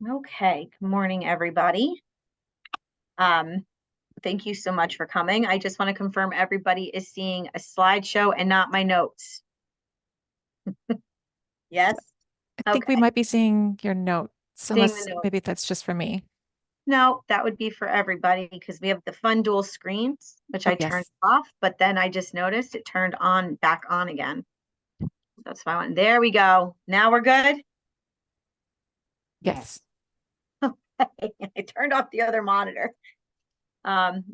Okay, good morning, everybody. Um, Thank you so much for coming. I just want to confirm everybody is seeing a slideshow and not my notes. Yes? I think we Okay, might be seeing your notes, seeing the unless note. maybe that's just for me. No, that would be for everybody because we have the fun dual screens, which Oh, I turned yes. off, but then I just noticed it turned on back on again. That's why I went, there we go. Now we're good. Yes. I turned off the other monitor. Um,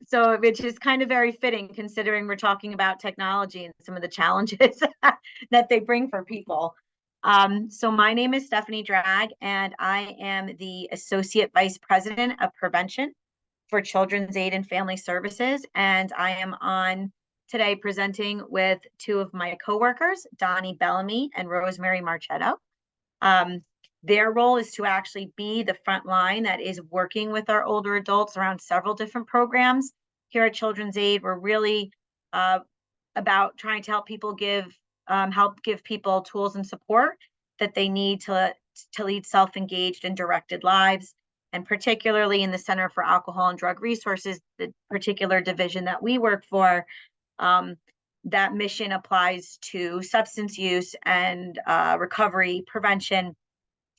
so which is kind of very fitting considering we're talking about technology and some of the challenges that they bring for people. So my name is Stephanie Drag, and I am the Associate Vice President of Prevention for Children's Aid and Family Services. And I am on today presenting with two of my coworkers, Donny Bellamy and Rosemary Marchetto. Um, their role is to actually be the front line that is working with our older adults around several different programs. Here at Children's Aid, we're really uh, about trying to help give people tools and support that they need to lead self-engaged and directed lives. And particularly in the Center for Alcohol and Drug Resources, the particular division that we work for, um, that mission applies to substance use and recovery prevention.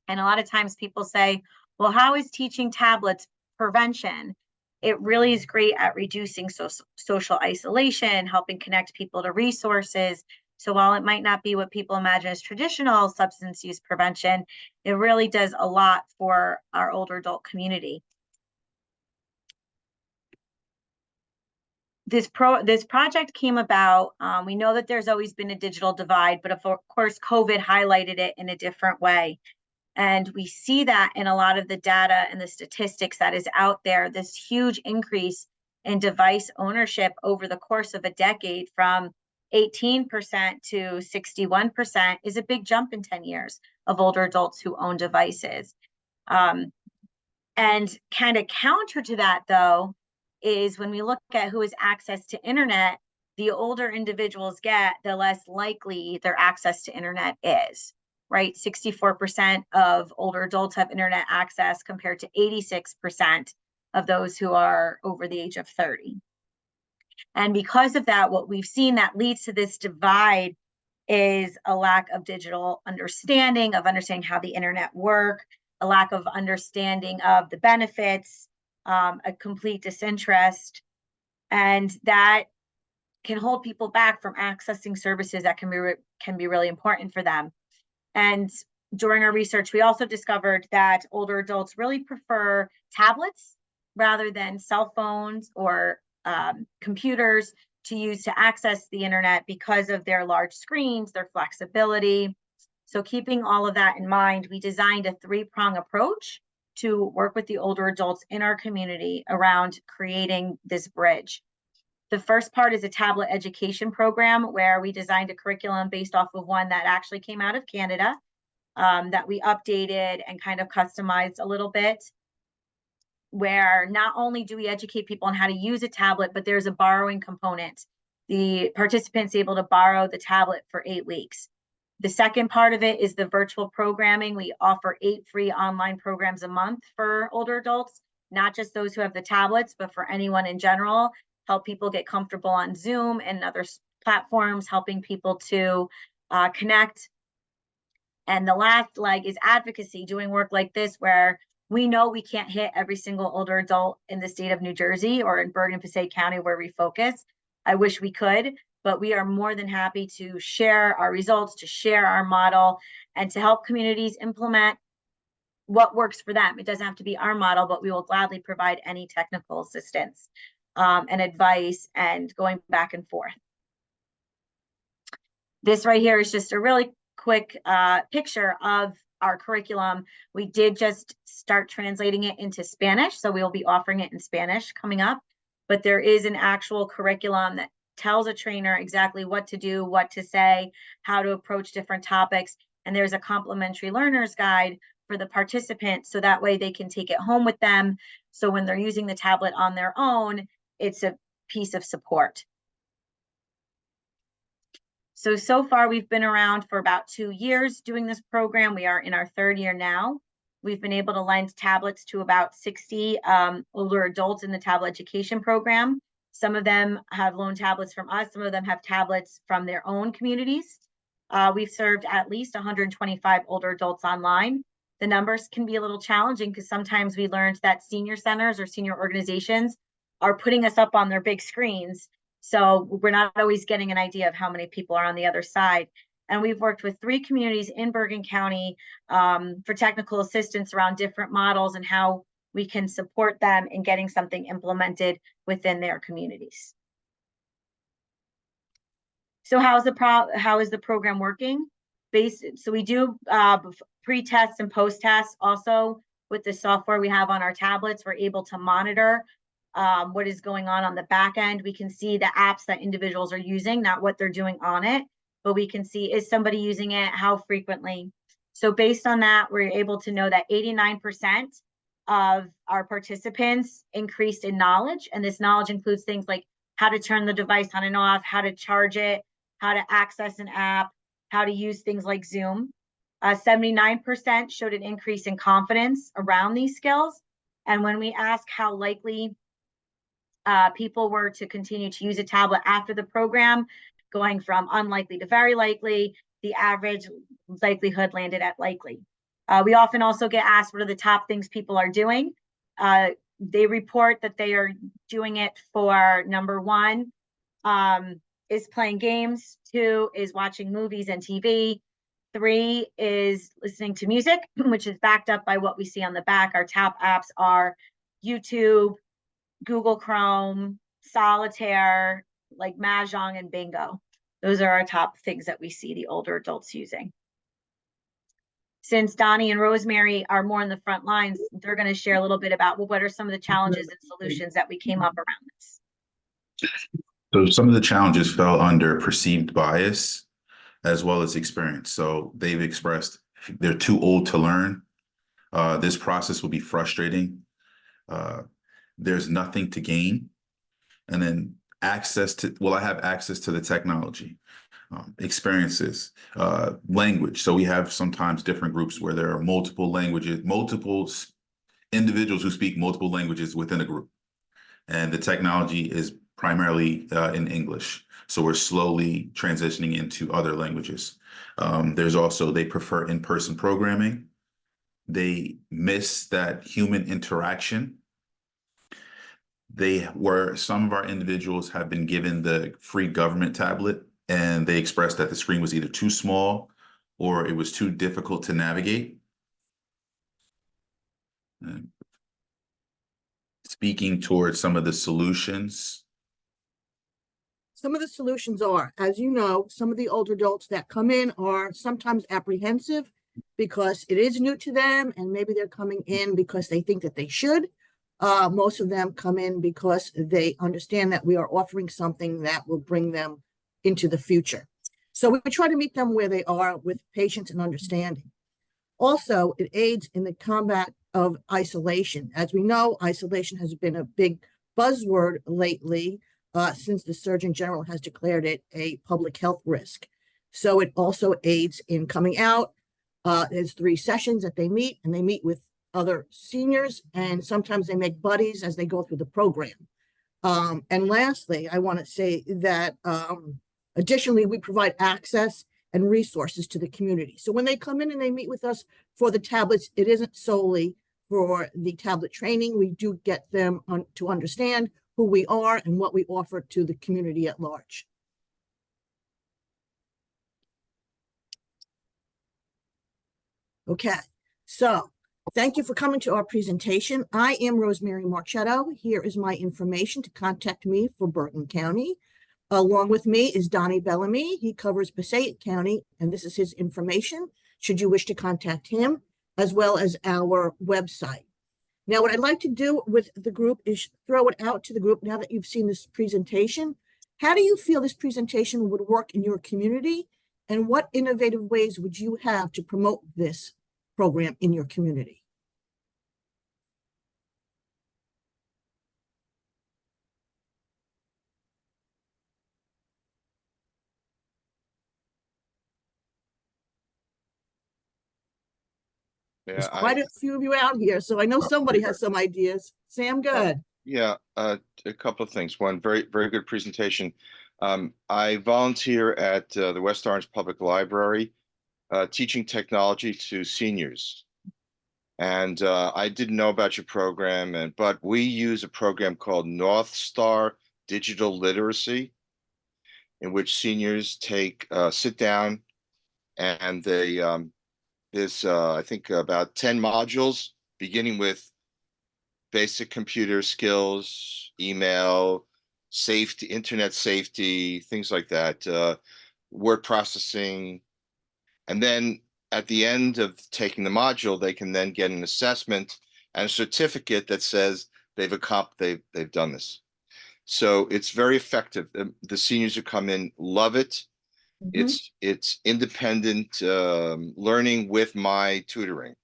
And a lot of times people say, well, how is teaching tablets prevention? It really is great at reducing social isolation, helping connect people to resources. So while it might not be what people imagine as traditional substance use prevention, it really does a lot for our older adult community. This project came about. We know that there's always been a digital divide, but of course, COVID highlighted it in a different way. And we see that in a lot of the data and the statistics that is out there, this huge increase in device ownership over the course of a decade from 18% to 61% is a big jump in 10 years of older adults who own devices. Um, and kind of counter to that, though, is when we look at who has access to internet, the older individuals get, the less likely their access to internet is, right? 64% of older adults have internet access compared to 86% of those who are over the age of 30. And because of that, what we've seen that leads to this divide is a lack of digital understanding, of understanding how the internet work, a lack of understanding of the benefits, a complete disinterest, and that can hold people back from accessing services that can be really important for them. And during our research, we also discovered that older adults really prefer tablets rather than cell phones or computers to use to access the internet because of their large screens, their flexibility. So keeping all of that in mind, we designed a three-prong approach to work with the older adults in our community around creating this bridge. The first part is a tablet education program where we designed a curriculum based off of one that actually came out of Canada, that we updated and kind of customized a little bit, where not only do we educate people on how to use a tablet, but there's a borrowing component. The participants able to borrow the tablet for 8 weeks. The second part of it is the virtual programming. We offer 8 free online programs a month for older adults, not just those who have the tablets, but for anyone in general, help people get comfortable on Zoom and other platforms, helping people to connect. And the last leg is advocacy, doing work like this where we know we can't hit every single older adult in the state of New Jersey or in Bergen Passaic County where we focus. I wish we could, but we are more than happy to share our results, to share our model, and to help communities implement what works for them. It doesn't have to be our model, but we will gladly provide any technical assistance and advice and going back and forth. This right here is just a really quick picture of our curriculum. We did just start translating it into Spanish, so we'll be offering it in Spanish coming up, but there is an actual curriculum that tells a trainer exactly what to do, what to say, how to approach different topics, and there's a complimentary learner's guide for the participants, so that way they can take it home with them, so when they're using the tablet on their own, it's a piece of support. So far we've been around for about 2 years doing this program. We are in our 3rd year now. We've been able to lend tablets to about 60 older adults in the tablet education program. Some of them have loaned tablets from us. Some of them have tablets from their own communities. We've served at least 125 older adults online. The numbers can be a little challenging because sometimes we learned that senior centers or senior organizations are putting us up on their big screens. So we're not always getting an idea of how many people are on the other side. And we've worked with 3 communities in Bergen County for technical assistance around different models and how we can support them in getting something implemented within their communities. So how is the program working? So we do pre-tests and post-tests. Also, with the software we have on our tablets, we're able to monitor what is going on the back end. We can see the apps that individuals are using, not what they're doing on it, but we can see, is somebody using it, how frequently. So based on that, we're able to know that 89% of our participants increased in knowledge. And this knowledge includes things like how to turn the device on and off, how to charge it, how to access an app, how to use things like Zoom. 79% showed an increase in confidence around these skills. And when we ask how likely people were to continue to use a tablet after the program, going from unlikely to very likely, the average likelihood landed at likely. We often also get asked what are the top things people are doing. They report that they are doing it for number 1 is playing games, 2 is watching movies and TV, 3 is listening to music, which is backed up by what we see on the back. Our top apps are YouTube, Google Chrome, Solitaire, like Mahjong and Bingo. Those are our top things that we see the older adults using. Since Donny and Rosemary are more in the front lines, they're going to share a little bit about what are some of the challenges and solutions that we came up around this. So some of the challenges fell under perceived bias as well as experience. So they've expressed they're too old to learn. This process will be frustrating. There's nothing to gain. And then will I have access to the technology? Experiences, language. So we have sometimes different groups where there are multiple languages, multiple individuals who speak multiple languages within a group. And the technology is primarily in English. So we're slowly transitioning into other languages. There's also, they prefer in-person programming. They miss that human interaction. Some of our individuals have been given the free government tablet, and they expressed that the screen was either too small or it was too difficult to navigate. Speaking towards some of the solutions. Some of the solutions are, as you know, some of the older adults that come in are sometimes apprehensive because it is new to them, and maybe they're coming in because they think that they should. Most of them come in because they understand that we are offering something that will bring them into the future. So we try to meet them where they are with patience and understanding. Also, it aids in the combat of isolation. As we know, isolation has been a big buzzword lately since the Surgeon General has declared it a public health risk. So it also aids in coming out. There's 3 sessions that they meet, and they meet with other seniors, and sometimes they make buddies as they go through the program. And lastly, I want to say that additionally, we provide access and resources to the community. So when they come in and they meet with us for the tablets, it isn't solely for the tablet training. We do get them to understand who we are and what we offer to the community at large. Okay, so thank you for coming to our presentation. I am Rosemary Marchetto. Here is my information to contact me for Bergen County. Along with me is Donny Bellamy. He covers Passaic County, and this is his information, should you wish to contact him, as well as our website. Now, what I'd like to do with the group is throw it out to the group now that you've seen this presentation. How do you feel this presentation would work in your community, and what innovative ways would you have to promote this program in your community? There's Yeah, quite a few of you out here, so I know somebody has some ideas. Sam, go ahead. yeah, a couple of things. One, very, very good presentation. I volunteer at the West Orange Public Library, teaching technology to seniors. And I didn't know about your program, but we use a program called North Star Digital Literacy, in which seniors sit down, and there's I think about 10 modules, beginning with basic computer skills, email, safety, internet safety, things like that, word processing. And then at the end of taking the module, they can then get an assessment and a certificate that says they've done this. So it's very effective. The seniors who come in love it. It's independent learning with my tutoring.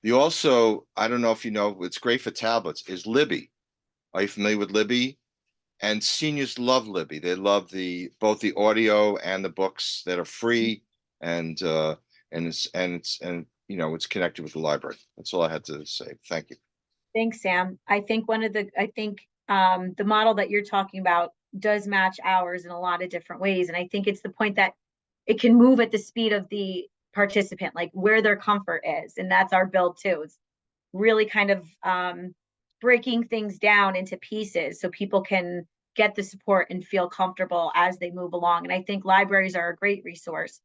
You also, I don't know if you know, it's great for tablets, is Libby. Are you familiar with Libby? And seniors love Libby. They love both the audio and the books that are free, and it's connected with the library. That's all I had to say. Thank you. Thanks, Sam. I think the model that you're talking about does match ours in a lot of different ways. And I think it's the point that it can move at the speed of the participant, like where their comfort is. And that's our build too. It's really kind of breaking things down into pieces so people can get the support and feel comfortable as they move along. And I think libraries are a great resource.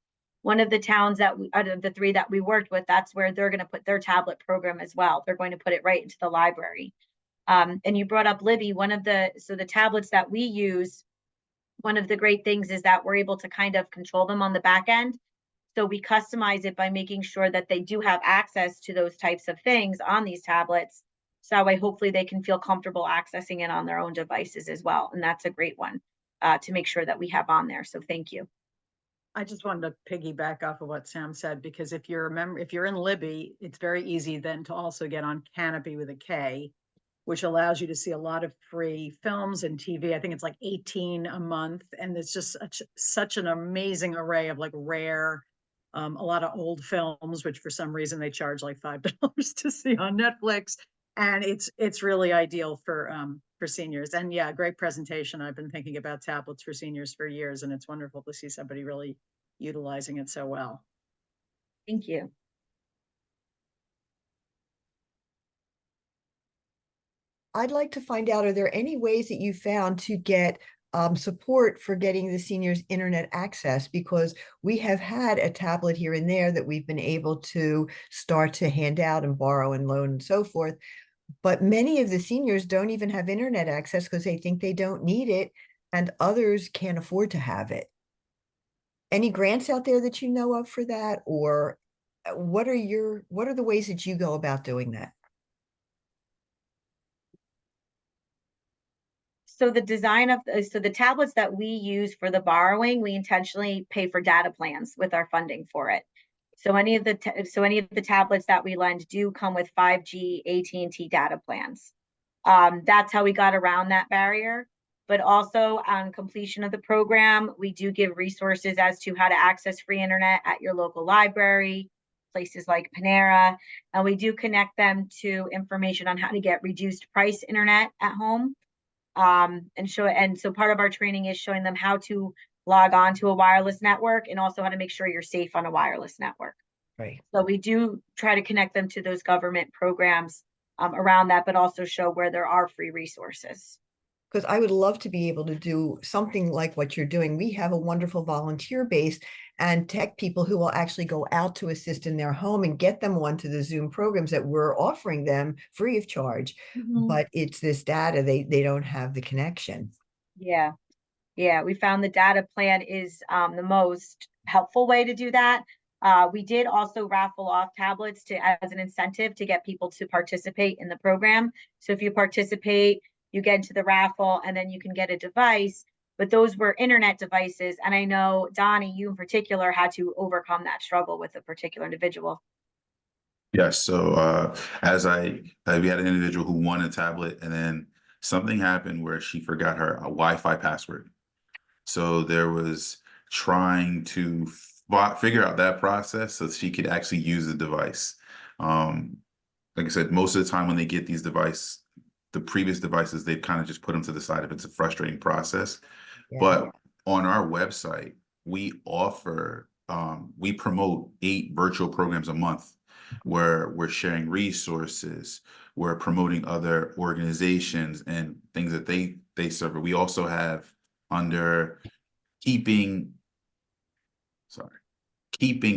One of the towns out of the 3 that we worked with, that's where they're going to put their tablet program as well. They're going to put it right into the library. And you brought up Libby. The tablets that we use, one of the great things is that we're able to kind of control them on the back end. So we customize it by making sure that they do have access to those types of things on these tablets. So that way, hopefully they can feel comfortable accessing it on their own devices as well. And that's a great one to make sure that we have on there. So thank you. I just wanted to piggyback off of what Sam said, because if you're in Libby, it's very easy then to also get on Canopy with a K, which allows you to see a lot of free films and TV. I think it's like 18 a month. And it's just such an amazing array of like rare, a lot of old films, which for some reason they charge like $5 to see on Netflix. And it's really ideal for seniors. And yeah, great presentation. I've been thinking about tablets for seniors for years, and it's wonderful to see somebody really utilizing it so well. Thank you. I'd like to find out, are there any ways that you found to get support for getting the seniors internet access? Because we have had a tablet here and there that we've been able to start to hand out and borrow and loan and so forth. But many of the seniors don't even have internet access because they think they don't need it, and others can't afford to have it. Any grants out there that you know of for that? Or what are the ways that you go about doing that? So the tablets that we use for the borrowing, we intentionally pay for data plans with our funding for it. So any of the tablets that we lend do come with 5G AT&T data plans. That's how we got around that barrier. But also on completion of the program, we do give resources as to how to access free internet at your local library, places like Panera, and we do connect them to information on how to get reduced price internet at home. And so part of our training is showing them how to log on to a wireless network and also how to make sure you're safe on a wireless network. Right. So we do try to connect them to those government programs around that, but also show where there are free resources. Because I would love to be able to do something like what you're doing. We have a wonderful volunteer base and tech people who will actually go out to assist in their home and get them onto the Zoom programs that we're offering them free of charge. But it's this data, they don't have the connection. Yeah. We found the data plan is the most helpful way to do that. We did also raffle off tablets as an incentive to get people to participate in the program. So if you participate, you get into the raffle and then you can get a device, but those were internet devices. And I know, Donny, you in particular had to overcome that struggle with a particular individual. Yes. So we had an individual who won a tablet, and then something happened where she forgot her Wi-Fi password. So there was trying to figure out that process so she could actually use the device. Like I said, most of the time when they get these the previous devices, they've kind of just put them to the side if it's a frustrating process. Yeah. But on our website, we promote 8 virtual programs a month where we're sharing resources, we're promoting other organizations and things that they serve. We also have under keeping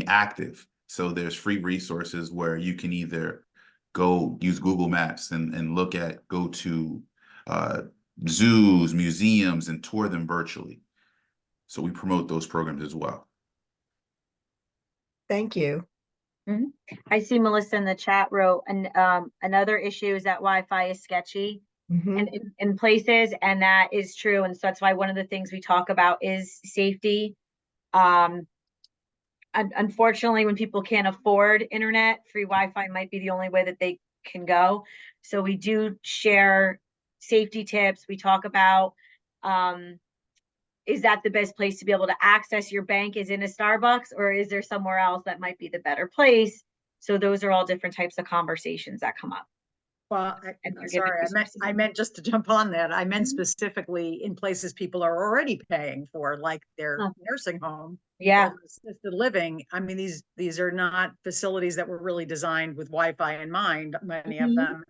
active. So there's free resources where you can either go use Google Maps and go to zoos, museums, and tour them virtually. So we promote those programs as well. Thank you. I see Melissa in the chat wrote, and another issue is that Wi-Fi is sketchy Mhm. in places, and that is true. And so that's why one of the things we talk about is safety. Unfortunately, when people can't afford internet, free Wi-Fi might be the only way that they can go. So we do share safety tips. We talk about, is that the best place to be able to access your bank is in a Starbucks, or is there somewhere else that might be the better place? So those are all different types of conversations that come up. Well, And they're given sorry, resources. I meant just to jump on that. I meant Mhm. specifically in places people are already paying for, like their Oh. nursing home. Yeah. or assisted living. I mean, these are not facilities that were really designed with Wi-Fi in mind, many of Mhm. them.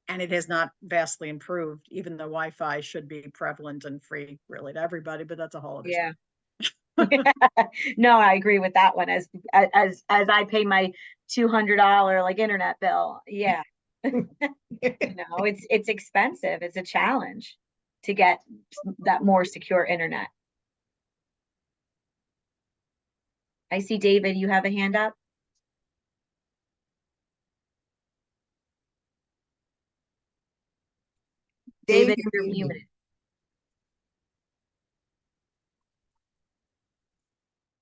And it has not vastly improved, even though Wi-Fi should be prevalent and free really to everybody, but that's a whole other Yeah. story. No, I agree with that one. As I pay my $200 like internet bill. Yeah. It's expensive. It's a challenge to get that more secure internet. I see David, you have a hand up. David, Dave, you're you're muted. muted.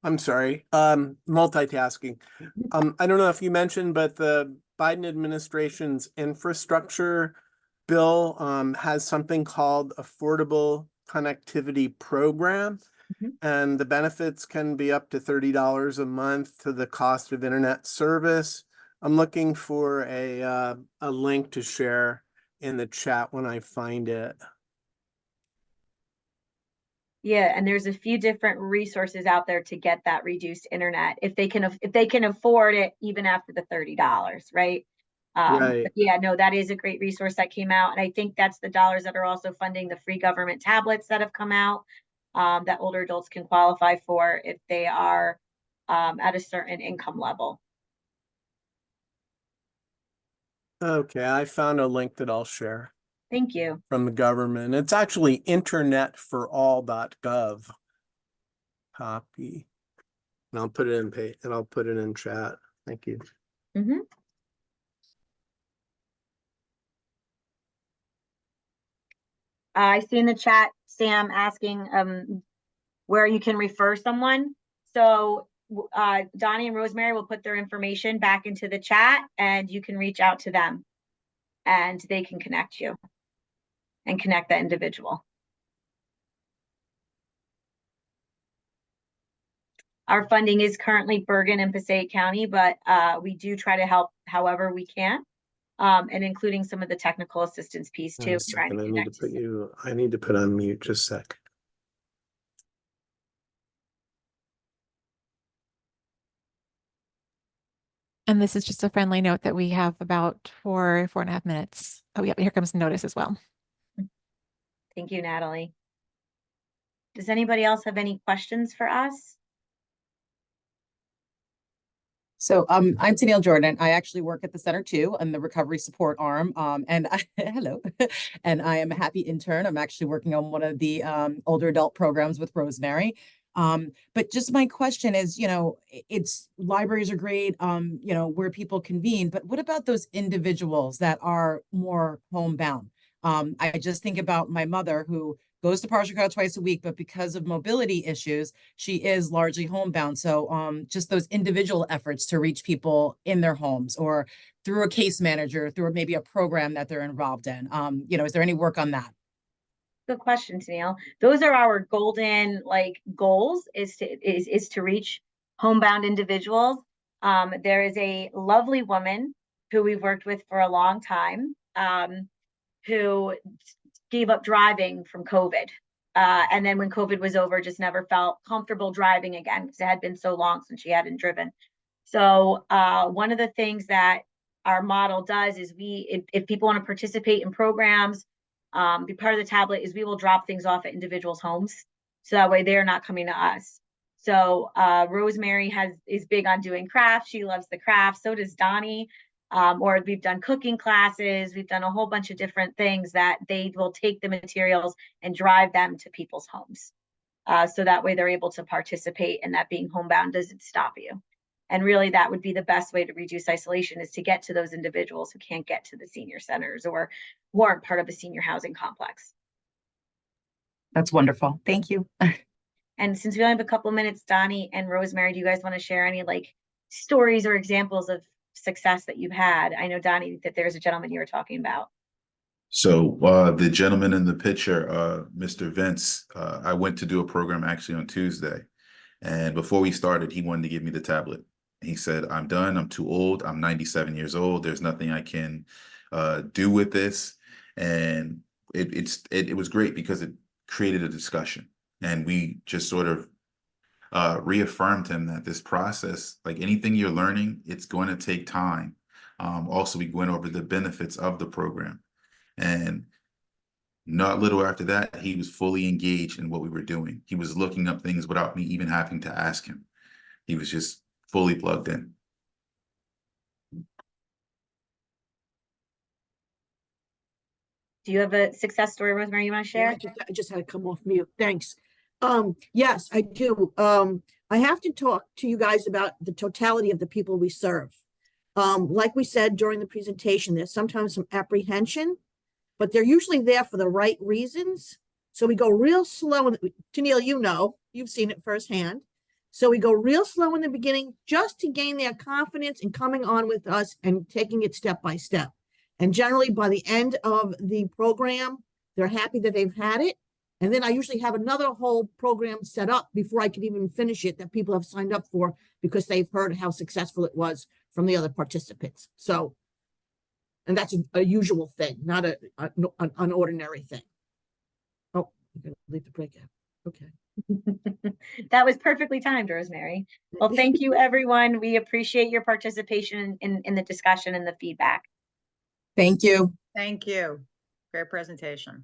I'm sorry, multitasking. I don't know if you mentioned, but the Biden administration's infrastructure bill has something called Affordable Connectivity Program. Mhm. And the benefits can be up to $30 a month to the cost of internet service. I'm looking for a link to share in the chat when I find it. Yeah, and there's a few different resources out there to get that reduced internet if they can afford it even after the $30, right? Right. But yeah, no, that is a great resource that came out, and I think that's the dollars that are also funding the free government tablets that have come out, that older adults can qualify for if they are at a certain income level. Okay, I found a link that I'll share Thank you. from the government. It's actually internetforall.gov. Copy. And I'll put it in chat. Thank you. Mhm. I see in the chat, Sam asking where you can refer someone. So Donny and Rosemary will put their information back into the chat and you can reach out to them and they can connect you and connect that individual. Our funding is currently Bergen and Passaic County, but we do try to help however we can, and including some of the technical assistance piece too. A second, I need to put on mute just a sec. And this is just a friendly note that we have about 4.5 minutes. Oh, yeah, here comes the notice as well. Thank you, Natalie. Does anybody else have any questions for us? So I'm Tennille Jordan. I actually work at the center too, on the recovery support arm. Hello, and I am a happy intern. I'm actually working on one of the older adult programs with Rosemary. But just my question is, it's libraries are great, where people convene, but what about those individuals that are more homebound? I just think about my mother who goes to Parsha twice a week, but because of mobility issues, she is largely homebound. So just those individual efforts to reach people in their homes or through a case manager, through maybe a program that they're involved in. Is there any work on that? Good question, Tennille. Those are our golden goals is to reach homebound individuals. There is a lovely woman who we've worked with for a long time, who gave up driving from COVID. And then when COVID was over, just never felt comfortable driving again because it had been so long since she hadn't driven. So one of the things that our model does is if people want to participate in programs, be part of the tablet, is we will drop things off at individuals' homes. So that way they're not coming to us. So Rosemary is big on doing crafts. She loves the crafts. So does Donny. Or we've done cooking classes. We've done a whole bunch of different things that they will take the materials and drive them to people's homes. So that way they're able to participate, and that being homebound doesn't stop you. And really that would be the best way to reduce isolation, is to get to those individuals who can't get to the senior centers or who aren't part of a senior housing complex. That's wonderful. Thank you. And since we only have a couple minutes, Donny and Rosemary, do you guys want to share any like stories or examples of success that you've had? I know, Donny, that there's a gentleman you were talking about. So the gentleman in the picture, Mr. Vince, I went to do a program actually on Tuesday. And before we started, he wanted to give me the tablet. He said, I'm done. I'm too old. I'm 97 years old. There's nothing I can do with this. And it was great because it created a discussion. And we just sort of reaffirmed him that this process, like anything you're learning, it's going to take time. Also, we went over the benefits of the program. And not little after that, he was fully engaged in what we were doing. He was looking up things without me even having to ask him. He was just fully plugged in. Do you have a success story, Rosemary, you want to share? Yeah, I just had to come off mute. Thanks. Yes, I do. I have to talk to you guys about the totality of the people we serve. Like we said during the presentation, there's sometimes some apprehension, but they're usually there for the right reasons. So we go real slow. And Tennille, you've seen it firsthand. So we go real slow in the beginning just to gain their confidence in coming on with us and taking it step by step. And generally by the end of the program, they're happy that they've had it. And then I usually have another whole program set up before I could even finish it that people have signed up for because they've heard how successful it was from the other participants. So, and that's a usual thing, not an ordinary thing. Oh, I'm going to leave the break out. Okay. That was perfectly timed, Rosemary. Well, thank you, everyone. We appreciate your participation in the discussion and the feedback. Thank you. Thank you. Great presentation.